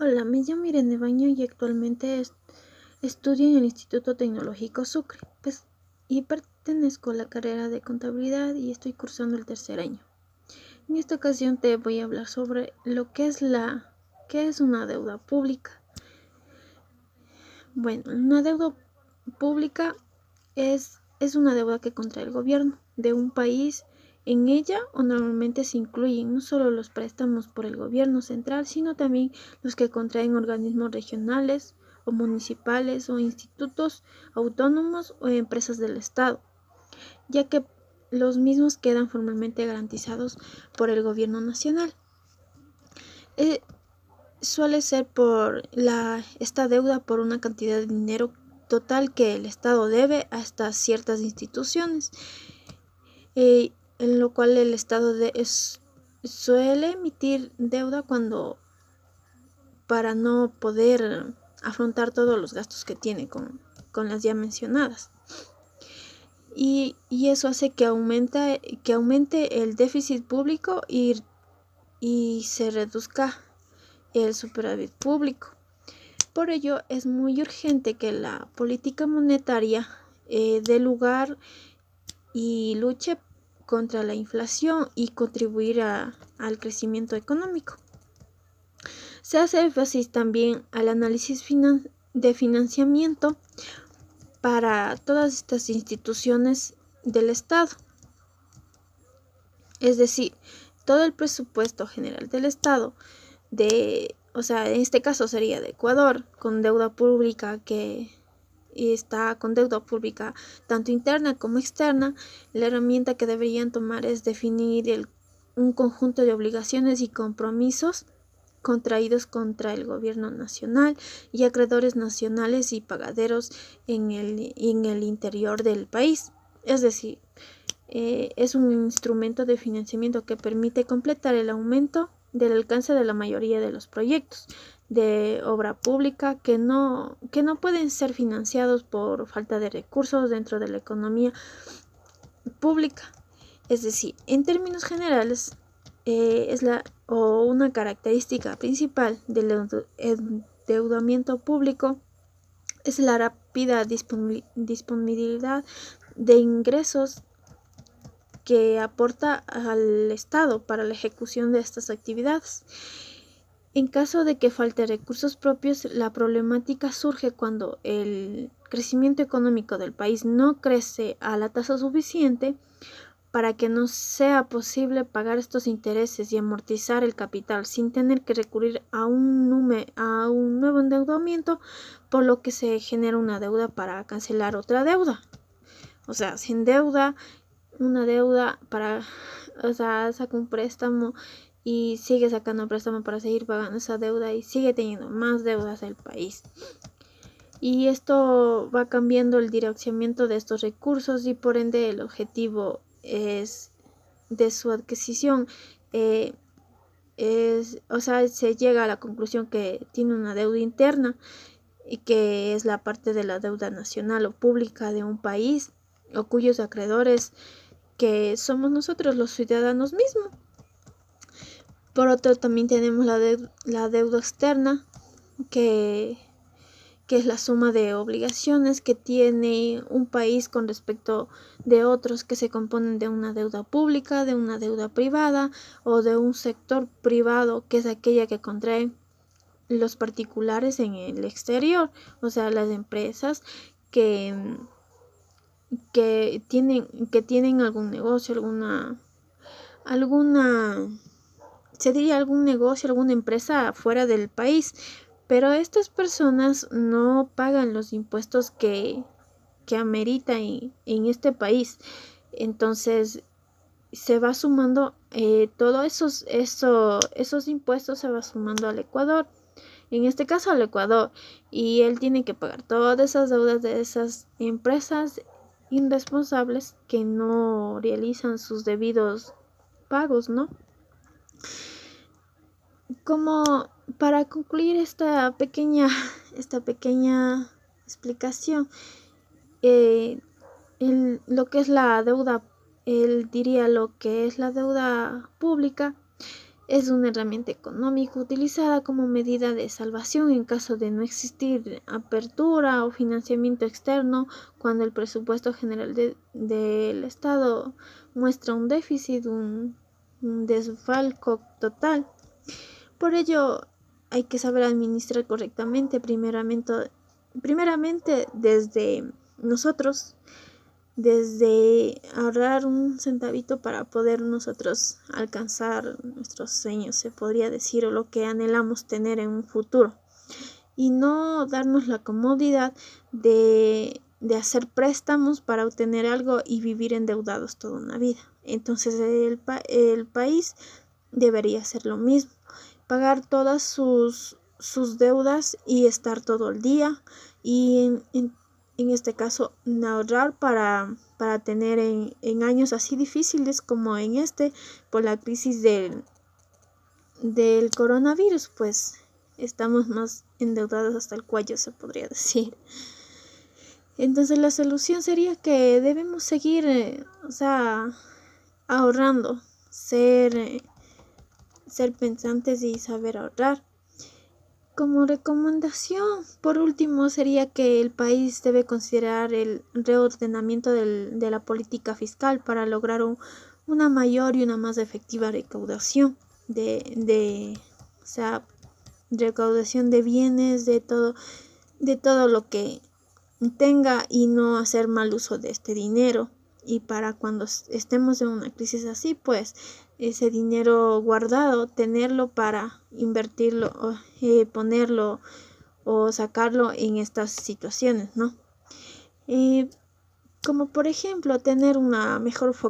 Hola, me llamo Irene Baño y actualmente estudio en el Instituto Tecnológico Sucre, y pertenezco a la carrera de contabilidad y estoy cursando el tercer año. En esta ocasión te voy a hablar sobre lo que es qué es una deuda pública. Bueno, una deuda pública es una deuda que contrae el gobierno de un país. En ella o normalmente se incluyen no solo los préstamos por el gobierno central, sino también los que contraen organismos regionales o municipales o institutos autónomos o empresas del Estado, ya que los mismos quedan formalmente garantizados por el gobierno nacional. Eh, Suele ser esta deuda por una cantidad de dinero total que el Estado debe a estas ciertas instituciones, en lo cual el Estado suele emitir deuda para no poder afrontar todos los gastos que tiene con las ya mencionadas. Y eso hace que aumente el déficit público y se reduzca el superávit público. Por ello, es muy urgente que la política monetaria dé lugar y luche contra la inflación y contribuir al crecimiento económico. Se hace énfasis también al análisis de financiamiento para todas estas instituciones del Estado. Es decir, todo el presupuesto general del Estado en este caso sería de Ecuador, con deuda pública que está con deuda pública tanto interna como externa. La herramienta que deberían tomar es definir un conjunto de obligaciones y compromisos contraídos contra el gobierno nacional y acreedores nacionales y pagaderos en el interior del país. Es decir, es un instrumento de financiamiento que permite completar el aumento del alcance de la mayoría de los proyectos de obra pública que no pueden ser financiados por falta de recursos dentro de la economía pública. Es decir, en términos generales, una característica principal del endeudamiento público es la rápida disponibilidad de ingresos que aporta al Estado para la ejecución de estas actividades. En caso de que falte recursos propios, la problemática surge cuando el crecimiento económico del país no crece a la tasa suficiente para que no sea posible pagar estos intereses y amortizar el capital sin tener que recurrir a un nuevo endeudamiento, por lo que se genera una deuda para cancelar otra deuda. O sea, se endeuda una deuda saca un préstamo y sigue sacando préstamo para seguir pagando esa deuda y sigue teniendo más deudas el país. Y esto va cambiando el direccionamiento de estos recursos y por ende el objetivo de su adquisición se llega a la conclusión que tiene una deuda interna y que es la parte de la deuda nacional o pública de un país o cuyos acreedores que somos nosotros los ciudadanos mismos. Por otro, también tenemos la deuda externa, que es la suma de obligaciones que tiene un país con respecto de otros que se componen de una deuda pública, de una deuda privada o de un sector privado, que es aquella que contraen los particulares en el exterior, o sea, las empresas que tienen algún negocio, algún negocio, alguna empresa fuera del país, pero estas personas no pagan los impuestos que amerita en este país. Entonces se va sumando todos esos impuestos se va sumando al Ecuador, en este caso al Ecuador, y él tiene que pagar todas esas deudas de esas empresas irresponsables que no realizan sus debidos pagos, ¿no? Como para concluir esta pequeña explicación, lo que es la deuda, él diría lo que es la deuda pública, Es una herramienta económica utilizada como medida de salvación en caso de no existir apertura o financiamiento externo, cuando el presupuesto general del Estado muestra un déficit, un desfalco total. Por ello, hay que saber administrar correctamente, primeramente desde nosotros, desde ahorrar un centavito para poder nosotros alcanzar nuestros sueños, se podría decir, o lo que anhelamos tener en un futuro, y no darnos la comodidad de hacer préstamos para obtener algo y vivir endeudados toda una vida. Entonces el país debería hacer lo mismo, pagar todas sus deudas y estar todo el día, y en este caso ahorrar para tener en años así difíciles como en por la crisis del coronavirus, pues estamos más endeudados hasta el cuello, se podría decir. Entonces la solución sería que debemos seguir, ahorrando, ser pensantes y saber ahorrar. Como recomendación, por último, sería que el país debe considerar el reordenamiento de la política fiscal para lograr una mayor y una más efectiva recaudación recaudación de bienes, de todo lo que tenga, y no hacer mal uso de este dinero. Y para cuando estemos en una crisis así, pues ese dinero guardado, tenerlo para invertirlo, ponerlo o sacarlo en estas situaciones, ¿no? Como por ejemplo, tener una mejor